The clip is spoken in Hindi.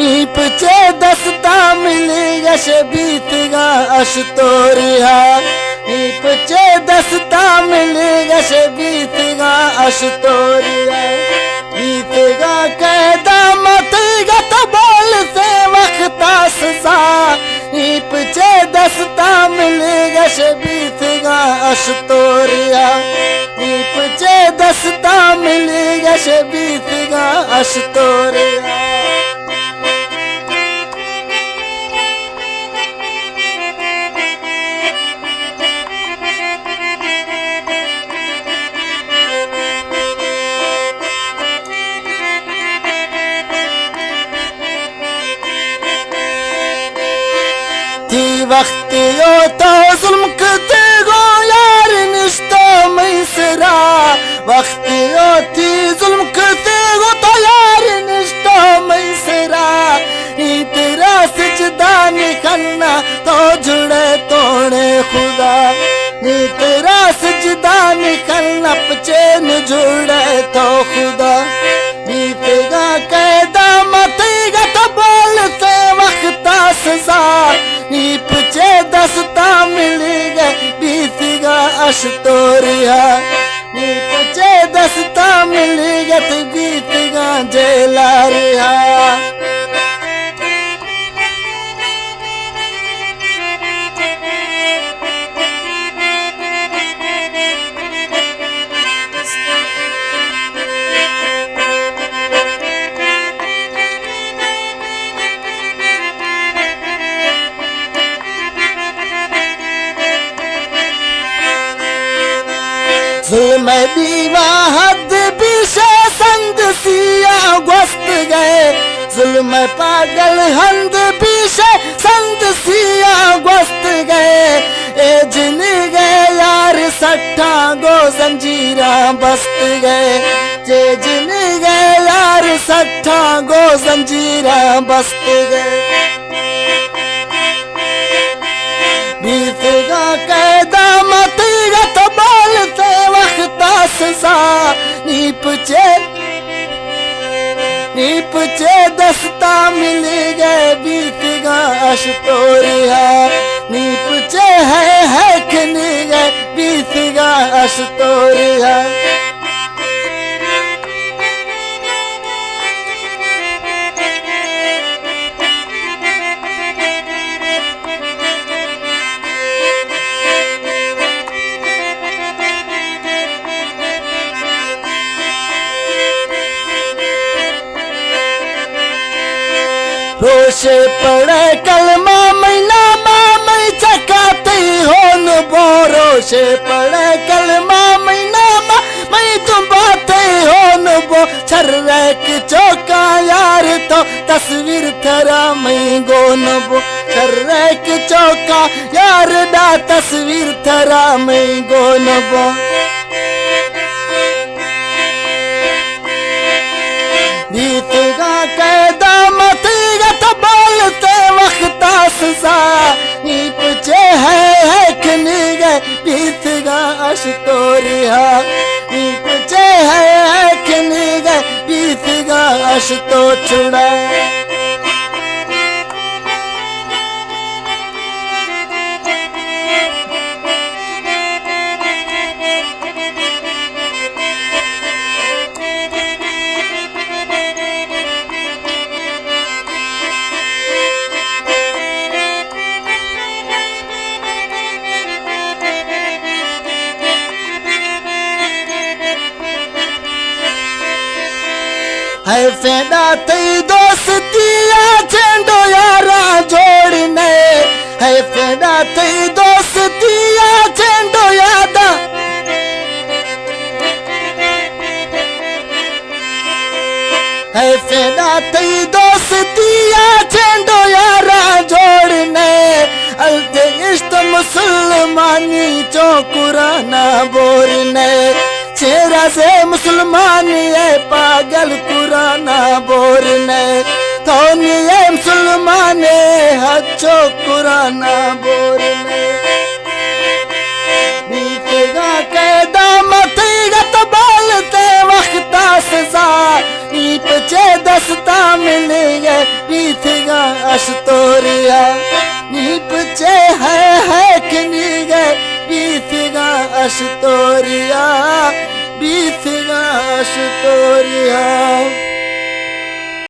नीप चे दस्ता मिली यश बीतगा अश तोरिया नीप चे दस्ता मिली यश बीतगा अश तोरिया बीतगा कैदा मतगा तो बोल से वक्ता सजा नीप चे दस्ता मिली यश बीतगा अश तोरिया नीप चे दस्ता मिली यश बीतगा अश तोरिया वक्त यो तो जुल्म करते गो यार निश्तो मैसरा वक्त यो थी जुल्म करते गो तो यार निश्तो मैसरा तेरा सजदा निकलना तो जुड़े तोड़े खुदा तेरा सजदा निकलना पचैन जुड़े तो खुदा बीतेगा कैदा मतेगा तो बोल से वक्ता सजा नीप चे दस्ता मिली गए बीतगा अश तोरिया नीप चे दस्ता मिली गए बीतगा जेलारिया जुल्म दीवा हद पीछे संग सिया गोस्त गए जुल्म पागल हंद पीछे संग सिया गोस्त गए ए जिन गए यार सट्ठा गो जंजीरा बस्त गए जे जिन गए यार सट्ठा गो जंजीरा बस्त गए बीतेगा कैदा मतेगा तो बोलते वक्ता सजा नीप चे दस्ता मिली गए बीतगा अश तोरिया नीप चे है कि नहीं गए बीतगा अश तोरिया रोशे पड़े कलमा मैना मैं चकाती हो न बो रोशे पड़े कलमा मैना मैं तुम बातें हो न बो छर्रक चौका यार तो तस्वीर थरा मैं गो न बो छर्रक चौका यार दा तस्वीर थरा मैं गो न बो बीतेगा कैदा मतेगा तो बोलते वक्ता सजा नीप चे है कि नहीं गए बीतगा अश तोरिया नीप चे है कि नहीं गए बीतगा अश तो छुड़ा है फेदा तई दोस्तिया झंडो यारा जोड़ने है फेदा तई दोस्तिया झंडो यादा है फेदा तई दोस्तिया झंडो यारा जोड़ने अलते इश्त मुसलमानी चो कुराना बोरने चेहरा से मुसलमान है पागल कुराना बोरने थोनी है मुसलमान हजो कुराना बोरने बीतेगा कैदा मतेगा तो बोलते वक्ता सजा नीप चे दस्ता मिलेगा बीत तोरिया नी बचे है कि गए 20 गाश तोरिया 20 गाश तोरिया।